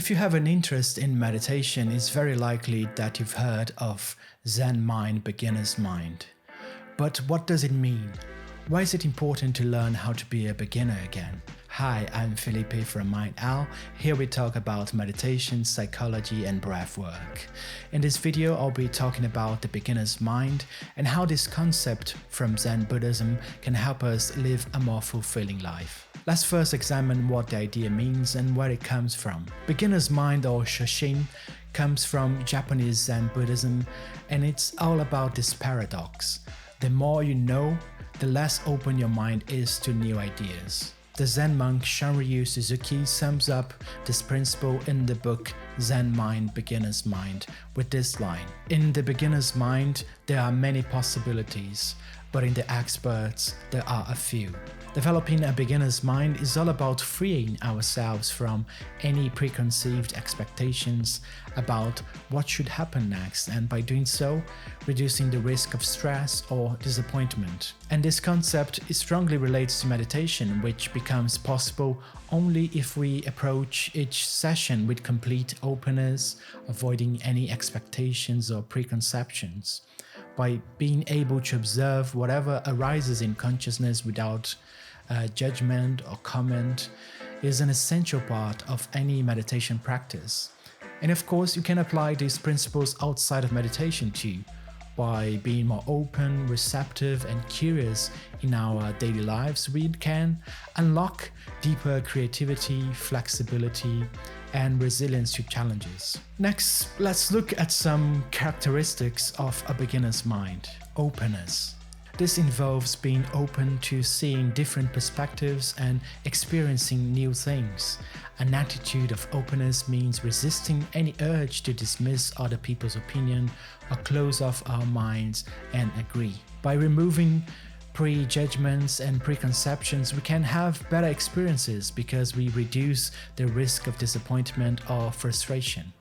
If you have an interest in meditation, it's very likely that you've heard of Zen Mind, Beginner's Mind. But what does it mean? Why is it important to learn how to be a beginner again? Hi, I'm Felipe from MindOwl. Here we talk about meditation, psychology, and breathwork. In this video, I'll be talking about the beginner's mind and how this concept from Zen Buddhism can help us live a more fulfilling life. Let's first examine what the idea means and where it comes from. Beginner's mind, or shoshin, comes from Japanese Zen Buddhism, and it's all about this paradox. The more you know, the less open your mind is to new ideas. The Zen monk Shunryu Suzuki sums up this principle in the book Zen Mind, Beginner's Mind with this line: "In the beginner's mind, there are many possibilities, but in the expert's, there are a few." Developing a beginner's mind is all about freeing ourselves from any preconceived expectations about what should happen next, and by doing so, reducing the risk of stress or disappointment. And this concept strongly relates to meditation, which becomes possible only if we approach each session with complete openness, avoiding any expectations or preconceptions. By being able to observe whatever arises in consciousness without judgment or comment is an essential part of any meditation practice. And of course, you can apply these principles outside of meditation too, by being more open, receptive, and curious in our daily lives. We can unlock deeper creativity, flexibility, and resilience to challenges. Next, let's look at some characteristics of a beginner's mind. Openness. This involves being open to seeing different perspectives and experiencing new things. An attitude of openness means resisting any urge to dismiss other people's opinion or close off our minds and agree. By removing prejudgments and preconceptions, we can have better experiences because we reduce the risk of disappointment or frustration.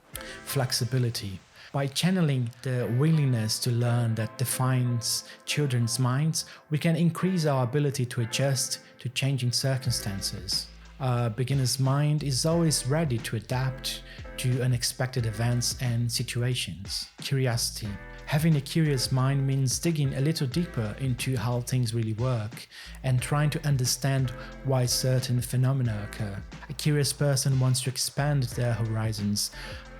Flexibility. By channeling the willingness to learn that defines children's minds, we can increase our ability to adjust to changing circumstances. A beginner's mind is always ready to adapt to unexpected events and situations. Curiosity. Having a curious mind means digging a little deeper into how things really work and trying to understand why certain phenomena occur. A curious person wants to expand their horizons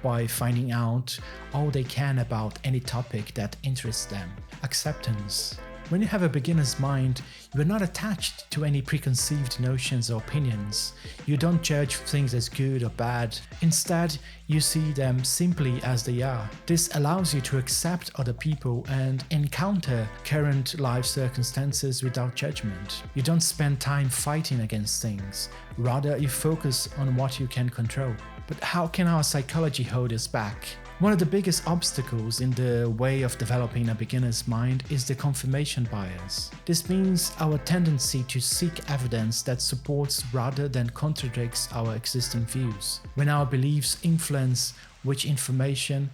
by finding out all they can about any topic that interests them. Acceptance. When you have a beginner's mind, you are not attached to any preconceived notions or opinions. You don't judge things as good or bad. Instead, you see them simply as they are. This allows you to accept other people and encounter current life circumstances without judgment. You don't spend time fighting against things. Rather, you focus on what you can control. But how can our psychology hold us back? One of the biggest obstacles in the way of developing a beginner's mind is the confirmation bias. This means our tendency to seek evidence that supports rather than contradicts our existing views. When our beliefs influence which information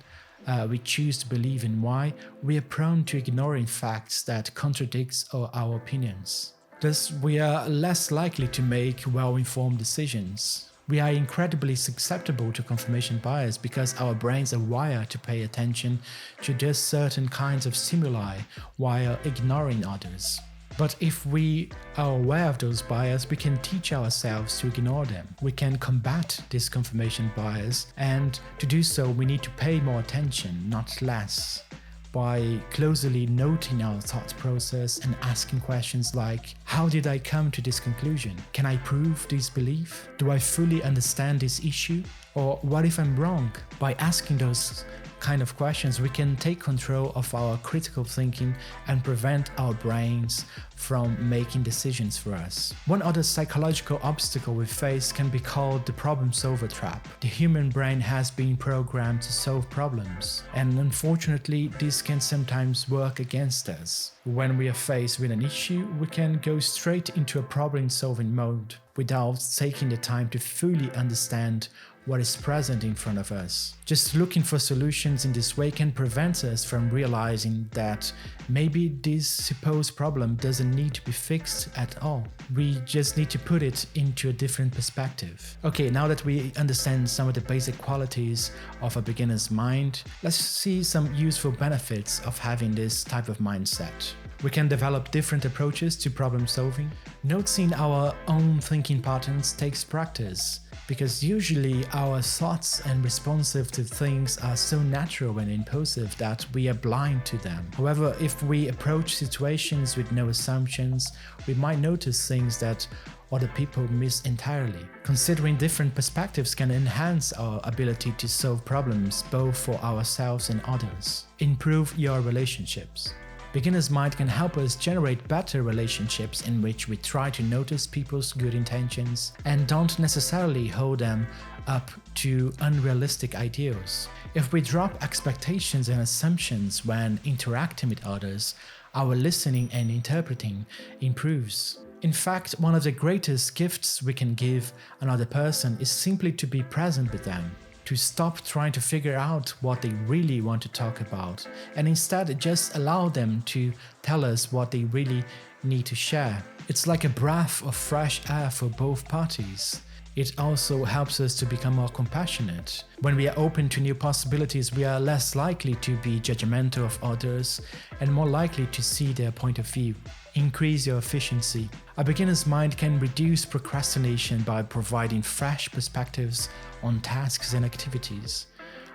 we choose to believe in, why, we are prone to ignoring facts that contradict our opinions. Thus, we are less likely to make well-informed decisions. We are incredibly susceptible to confirmation bias because our brains are wired to pay attention to just certain kinds of stimuli while ignoring others. But if we are aware of those biases, we can teach ourselves to ignore them. We can combat this confirmation bias, and to do so, we need to pay more attention, not less. By closely noting our thought process and asking questions like, how did I come to this conclusion? Can I prove this belief? Do I fully understand this issue? Or what if I'm wrong? By asking those kind of questions, we can take control of our critical thinking and prevent our brains from making decisions for us. One other psychological obstacle we face can be called the problem solver trap. The human brain has been programmed to solve problems, and unfortunately, this can sometimes work against us. When we are faced with an issue, we can go straight into a problem-solving mode without taking the time to fully understand what is present in front of us. Just looking for solutions in this way can prevent us from realizing that maybe this supposed problem doesn't need to be fixed at all. We just need to put it into a different perspective. Okay, now that we understand some of the basic qualities of a beginner's mind, let's see some useful benefits of having this type of mindset. We can develop different approaches to problem solving. Noticing our own thinking patterns takes practice, because usually our thoughts and responses to things are so natural and impulsive that we are blind to them. However, if we approach situations with no assumptions, we might notice things that other people miss entirely. Considering different perspectives can enhance our ability to solve problems both for ourselves and others. Improve your relationships. Beginner's mind can help us generate better relationships in which we try to notice people's good intentions and don't necessarily hold them up to unrealistic ideals. If we drop expectations and assumptions when interacting with others, our listening and interpreting improves. In fact, one of the greatest gifts we can give another person is simply to be present with them. To stop trying to figure out what they really want to talk about and instead just allow them to tell us what they really need to share. It's like a breath of fresh air for both parties. It also helps us to become more compassionate. When we are open to new possibilities, we are less likely to be judgmental of others and more likely to see their point of view. Increase your efficiency. A beginner's mind can reduce procrastination by providing fresh perspectives on tasks and activities.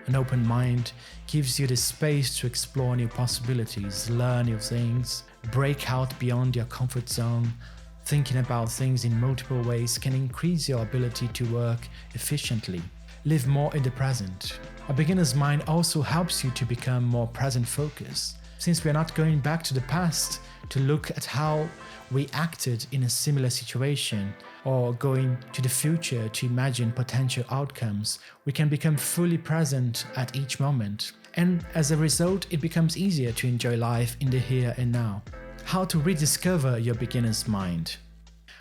An open mind gives you the space to explore new possibilities, learn new things, break out beyond your comfort zone. Thinking about things in multiple ways can increase your ability to work efficiently. Live more in the present. A beginner's mind also helps you to become more present-focused. Since we are not going back to the past to look at how we acted in a similar situation, or going to the future to imagine potential outcomes, we can become fully present at each moment. And as a result, it becomes easier to enjoy life in the here and now. How to rediscover your beginner's mind.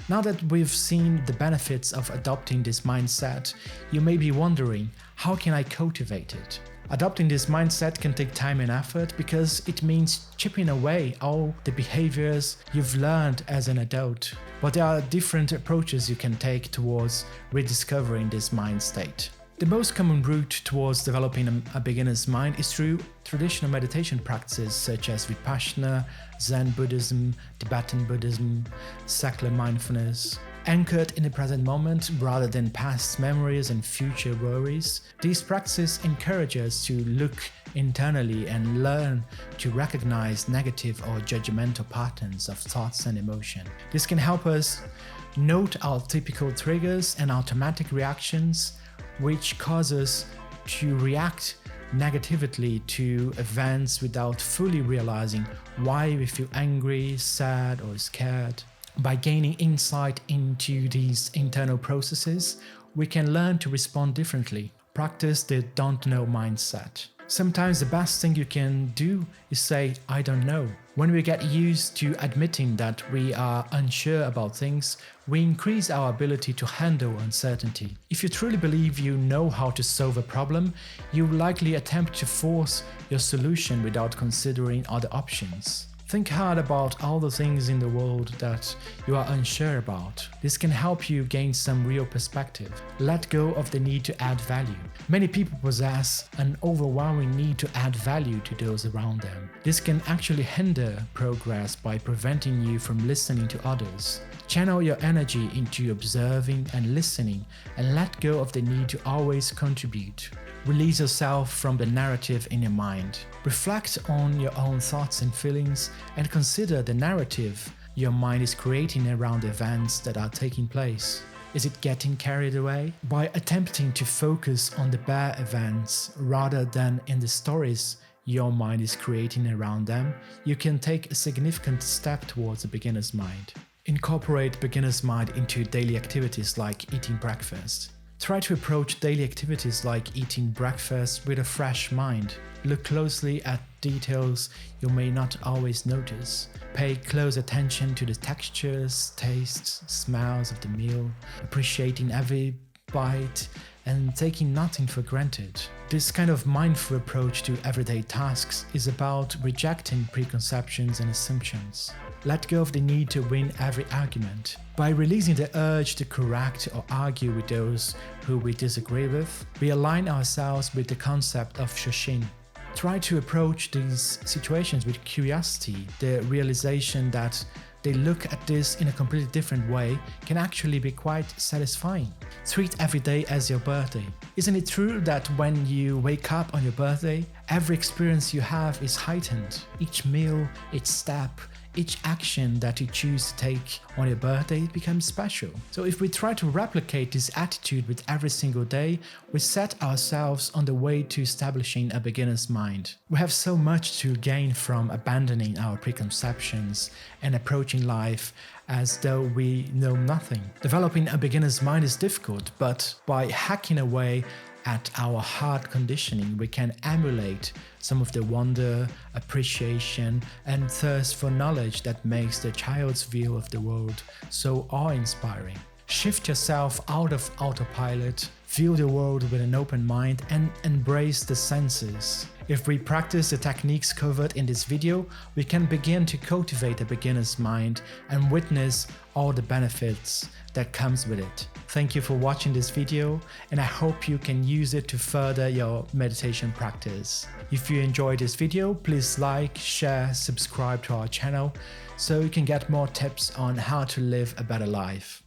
Now that we've seen the benefits of adopting this mindset, you may be wondering, how can I cultivate it? Adopting this mindset can take time and effort because it means chipping away all the behaviors you've learned as an adult. But there are different approaches you can take towards rediscovering this mind state. The most common route towards developing a beginner's mind is through traditional meditation practices such as Vipassana, Zen Buddhism, Tibetan Buddhism, secular mindfulness. Anchored in the present moment rather than past memories and future worries, these practices encourage us to look internally and learn to recognize negative or judgmental patterns of thoughts and emotion. This can help us note our typical triggers and automatic reactions, which cause us to react negatively to events without fully realizing why we feel angry, sad, or scared. By gaining insight into these internal processes, we can learn to respond differently. Practice the don't know mindset. Sometimes the best thing you can do is say, I don't know. When we get used to admitting that we are unsure about things, we increase our ability to handle uncertainty. If you truly believe you know how to solve a problem, you will likely attempt to force your solution without considering other options. Think hard about all the things in the world that you are unsure about. This can help you gain some real perspective. Let go of the need to add value. Many people possess an overwhelming need to add value to those around them. This can actually hinder progress by preventing you from listening to others. Channel your energy into observing and listening, and let go of the need to always contribute. Release yourself from the narrative in your mind. Reflect on your own thoughts and feelings and consider the narrative your mind is creating around events that are taking place. Is it getting carried away? By attempting to focus on the bad events rather than in the stories your mind is creating around them, you can take a significant step towards a beginner's mind. Incorporate beginner's mind into daily activities like eating breakfast. Try to approach daily activities like eating breakfast with a fresh mind. Look closely at details you may not always notice. Pay close attention to the textures, tastes, smells of the meal, appreciating every bite and taking nothing for granted. This kind of mindful approach to everyday tasks is about rejecting preconceptions and assumptions. Let go of the need to win every argument. By releasing the urge to correct or argue with those who we disagree with, we align ourselves with the concept of shoshin. Try to approach these situations with curiosity. The realization that they look at this in a completely different way can actually be quite satisfying. Treat every day as your birthday. Isn't it true that when you wake up on your birthday, every experience you have is heightened? Each meal, each step, each action that you choose to take on your birthday becomes special. So if we try to replicate this attitude with every single day, we set ourselves on the way to establishing a beginner's mind. We have so much to gain from abandoning our preconceptions and approaching life as though we know nothing. Developing a beginner's mind is difficult, but by hacking away at our heart conditioning, we can emulate some of the wonder, appreciation, and thirst for knowledge that makes the child's view of the world so awe-inspiring. Shift yourself out of autopilot, view the world with an open mind, and embrace the senses. If we practice the techniques covered in this video, we can begin to cultivate a beginner's mind and witness all the benefits that comes with it. Thank you for watching this video, and I hope you can use it to further your meditation practice. If you enjoyed this video, please like, share, subscribe to our channel so you can get more tips on how to live a better life.